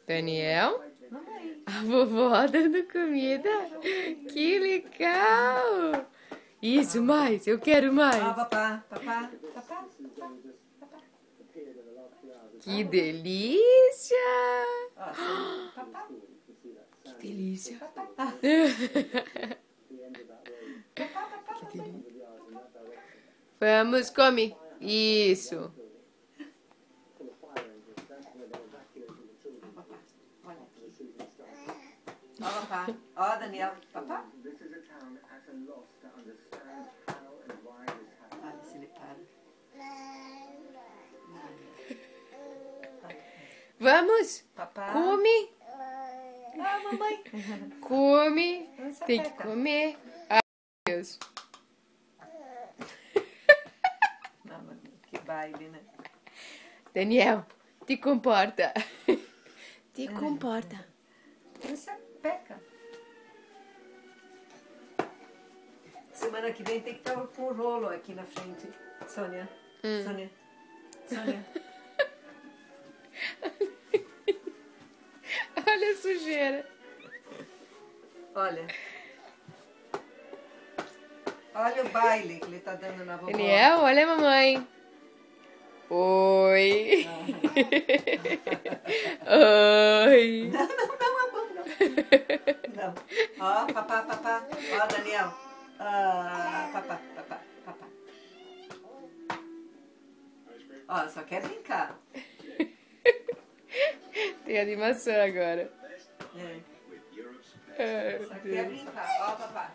Daniel? Mamãe. A vovó dando comida. Que legal! Isso, mais. Eu quero mais. Papá, papá, papá, papá. Que delícia! Papá. Que delícia. Papá. Que delícia. Vamos, come. Isso. Ó, papá. Ó, Daniel. Papá. Olha se ele para. Vamos. Papá. Come. Ah, mamãe. Come. Tem que comer. Ai, meu Deus. Não, que baile, né? Daniel, te comporta. Te comporta. Você peca. Semana que vem tem que estar com o rolo aqui na frente. Sônia. Sônia. Sônia. Olha a sujeira. Olha. Olha o baile que ele tá dando na vovó. Daniel, olha a mamãe. Oi. Oi. Não, a mão não. Não. Ó, papá, papá. Ó, Daniel. Ah, papá, papá, papá. Ó, só quer brincar. Tem animação agora. É. Ai, Só meu quer Deus. brincar. Ó, papá.